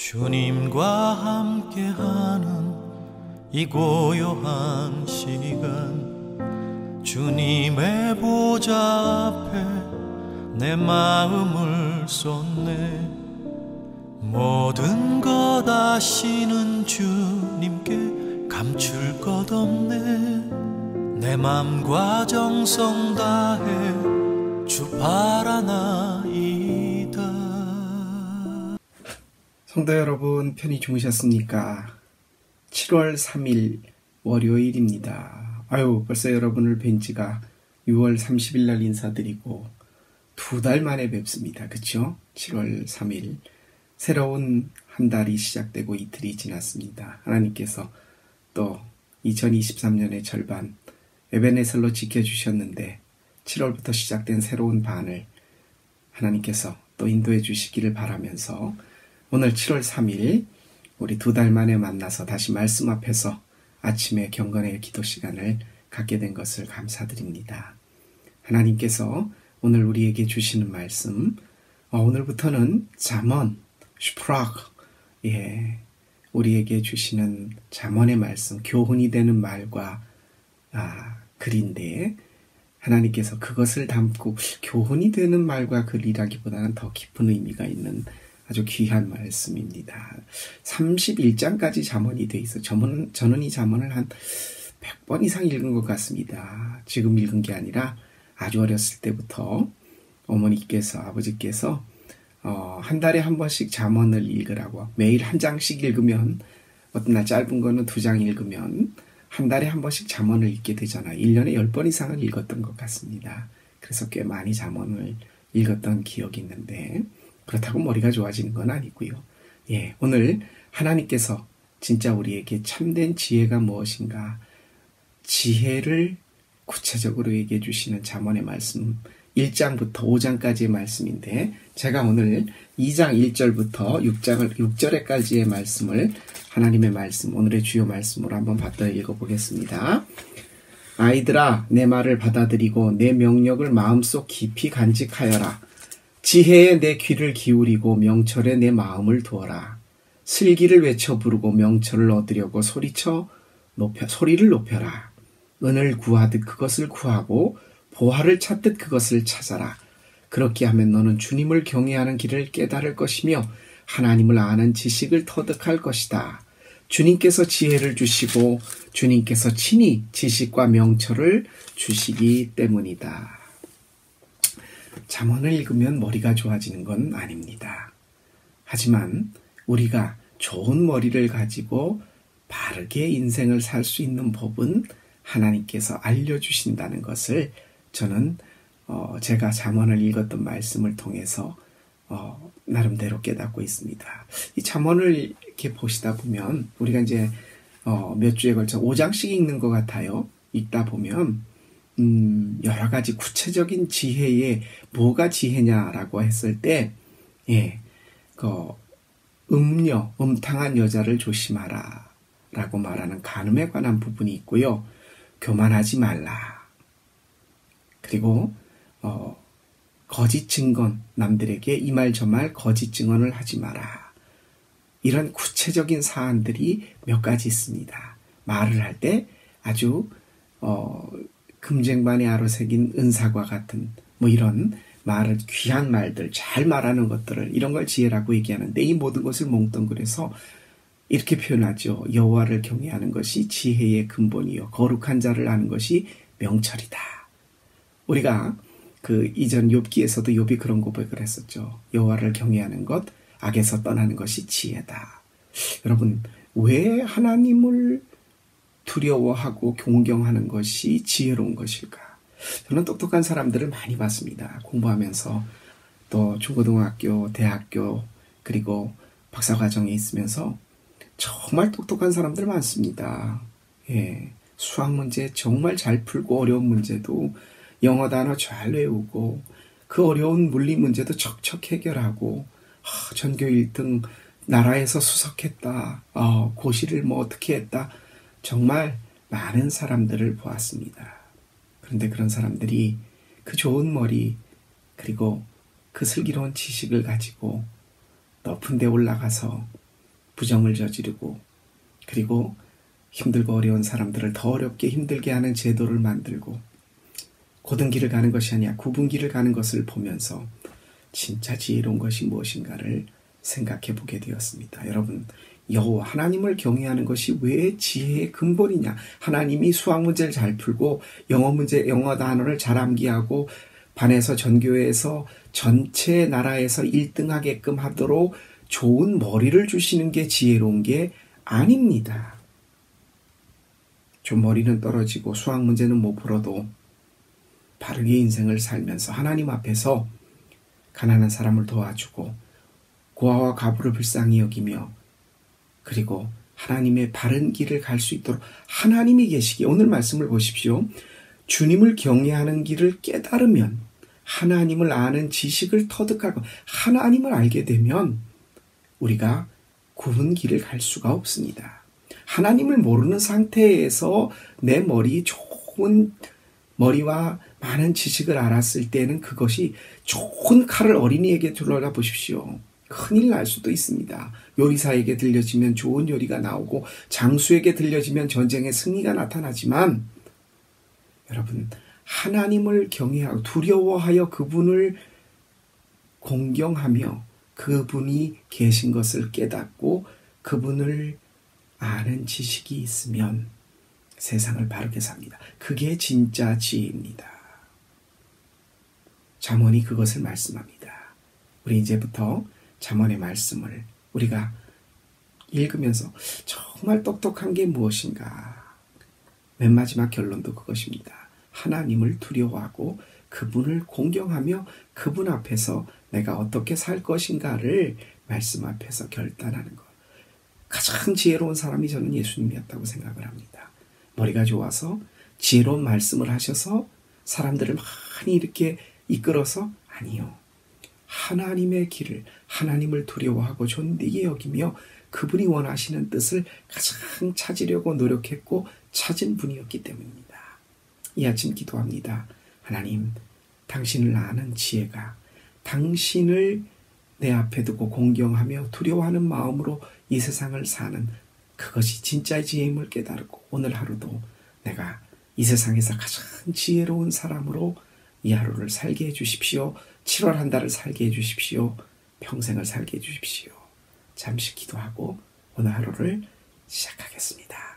주님과 함께하는 이 고요한 시간, 주님의 보좌 앞에 내 마음을 쏟네. 모든 것 아시는 주님께 감출 것 없네. 내 맘과 정성 다해 주 바라나이다. 성도 여러분, 편히 주무셨습니까? 7월 3일 월요일입니다. 벌써 여러분을 뵌 지가 6월 30일 날 인사드리고 2달 만에 뵙습니다. 그쵸? 7월 3일 새로운 한 달이 시작되고 이틀이 지났습니다. 하나님께서 또 2023년의 절반 에베네셀로 지켜주셨는데 7월부터 시작된 새로운 반을 하나님께서 또 인도해 주시기를 바라면서 오늘 7월 3일 우리 2달 만에 만나서 다시 말씀 앞에서 아침에 경건의 기도 시간을 갖게 된 것을 감사드립니다. 하나님께서 오늘 우리에게 주시는 말씀, 오늘부터는 잠언, 슈프락, 우리에게 주시는 잠언의 말씀, 교훈이 되는 말과 글인데, 하나님께서 그것을 담고 교훈이 되는 말과 글이라기보다는 더 깊은 의미가 있는 아주 귀한 말씀입니다. 31장까지 잠언이 돼 있어. 저는 이 잠언을 한 100번 이상 읽은 것 같습니다. 지금 읽은 게 아니라 아주 어렸을 때부터 어머니께서, 아버지께서 한 달에 한 번씩 잠언을 읽으라고, 매일 한 장씩 읽으면, 어떤 날 짧은 거는 2장 읽으면 한 달에 한 번씩 잠언을 읽게 되잖아요. 1년에 10번 이상을 읽었던 것 같습니다. 그래서 꽤 많이 잠언을 읽었던 기억이 있는데, 그렇다고 머리가 좋아지는 건 아니고요. 오늘 하나님께서 진짜 우리에게 참된 지혜가 무엇인가, 지혜를 구체적으로 얘기해 주시는 잠언의 말씀, 1장부터 5장까지의 말씀인데, 제가 오늘 2장 1절부터 6절에까지의 말씀을, 하나님의 말씀, 오늘의 주요 말씀으로 한번 받들어 읽어보겠습니다. 아이들아, 내 말을 받아들이고 내 명령을 마음속 깊이 간직하여라. 지혜에 내 귀를 기울이고 명철에 내 마음을 두어라. 슬기를 외쳐 부르고 명철을 얻으려고 소리를 높여라. 은을 구하듯 그것을 구하고 보화를 찾듯 그것을 찾아라. 그렇게 하면 너는 주님을 경외하는 길을 깨달을 것이며 하나님을 아는 지식을 터득할 것이다. 주님께서 지혜를 주시고 주님께서 친히 지식과 명철을 주시기 때문이다. 잠언을 읽으면 머리가 좋아지는 건 아닙니다. 하지만 우리가 좋은 머리를 가지고 바르게 인생을 살 수 있는 법은 하나님께서 알려주신다는 것을 저는 제가 잠언을 읽었던 말씀을 통해서 나름대로 깨닫고 있습니다. 이 잠언을 이렇게 보시다 보면 우리가 이제 몇 주에 걸쳐 5장씩 읽는 것 같아요. 읽다 보면 여러 가지 구체적인 지혜에 뭐가 지혜냐라고 했을 때, 음탕한 여자를 조심하라 라고 말하는 간음에 관한 부분이 있고요. 교만하지 말라. 그리고 거짓 증언, 남들에게 이 말 저 말 거짓 증언을 하지 마라. 이런 구체적인 사안들이 몇 가지 있습니다. 말을 할 때 아주 금쟁반에 아로새긴 은사과 같은 이런 말을, 귀한 말들, 잘 말하는 것들을, 이런 걸 지혜라고 얘기하는데, 이 모든 것을 몽뚱그려서 이렇게 표현하죠. 여호와를 경외하는 것이 지혜의 근본이요 거룩한 자를 아는 것이 명철이다. 우리가 그 이전 욥기에서도 욥이 그런 고백을 했었죠. 여호와를 경외하는 것, 악에서 떠나는 것이 지혜다. 여러분, 왜 하나님을 두려워하고 존경하는 것이 지혜로운 것일까? 저는 똑똑한 사람들을 많이 봤습니다. 공부하면서 또 중고등학교, 대학교, 그리고 박사과정에 있으면서 정말 똑똑한 사람들 많습니다. 수학 문제 정말 잘 풀고 어려운 문제도 영어 단어 잘 외우고 그 어려운 물리 문제도 척척 해결하고 전교 1등, 나라에서 수석했다, 고시를 어떻게 했다, 정말 많은 사람들을 보았습니다. 그런데 그런 사람들이 그 좋은 머리 그리고 그 슬기로운 지식을 가지고 높은 데 올라가서 부정을 저지르고 그리고 힘들고 어려운 사람들을 더 어렵게 힘들게 하는 제도를 만들고 고든 길을 가는 것이 아니라 굽은 길을 가는 것을 보면서 진짜 지혜로운 것이 무엇인가를 생각해 보게 되었습니다. 여러분, 여호와 하나님을 경외하는 것이 왜 지혜의 근본이냐? 하나님이 수학 문제를 잘 풀고 영어 단어를 잘 암기하고 반에서 전교회에서 전체 나라에서 1등하게끔 하도록 좋은 머리를 주시는 게 지혜로운 게 아닙니다. 좀 머리는 떨어지고 수학 문제는 못 풀어도 바르게 인생을 살면서 하나님 앞에서 가난한 사람을 도와주고 고아와 과부를 불쌍히 여기며 그리고 하나님의 바른 길을 갈 수 있도록 하나님이 계시기에 오늘 말씀을 보십시오. 주님을 경외하는 길을 깨달으면 하나님을 아는 지식을 터득하고 하나님을 알게 되면 우리가 굽은 길을 갈 수가 없습니다. 하나님을 모르는 상태에서 내 좋은 머리와 많은 지식을 알았을 때는 그것이 좋은 칼을 어린이에게 둘러라 보십시오. 큰일 날 수도 있습니다. 요리사에게 들려지면 좋은 요리가 나오고 장수에게 들려지면 전쟁의 승리가 나타나지만 여러분, 하나님을 경외하고 두려워하여 그분을 공경하며 그분이 계신 것을 깨닫고 그분을 아는 지식이 있으면 세상을 바르게 삽니다. 그게 진짜 지혜입니다. 잠언이 그것을 말씀합니다. 우리 이제부터 잠언의 말씀을 우리가 읽으면서 정말 똑똑한 게 무엇인가? 맨 마지막 결론도 그것입니다. 하나님을 두려워하고 그분을 공경하며 그분 앞에서 내가 어떻게 살 것인가를 말씀 앞에서 결단하는 것. 가장 지혜로운 사람이 저는 예수님이었다고 생각을 합니다. 머리가 좋아서 지혜로운 말씀을 하셔서 사람들을 많이 이렇게 이끌어서 아니요. 하나님의 길을 하나님을 두려워하고 존귀히 여기며 그분이 원하시는 뜻을 가장 찾으려고 노력했고 찾은 분이었기 때문입니다. 이 아침 기도합니다. 하나님, 당신을 아는 지혜가 당신을 내 앞에 두고 공경하며 두려워하는 마음으로 이 세상을 사는 그것이 진짜 지혜임을 깨달고 오늘 하루도 내가 이 세상에서 가장 지혜로운 사람으로 이 하루를 살게 해주십시오. 7월 한 달을 살게 해주십시오. 평생을 살게 해주십시오. 잠시 기도하고 오늘 하루를 시작하겠습니다.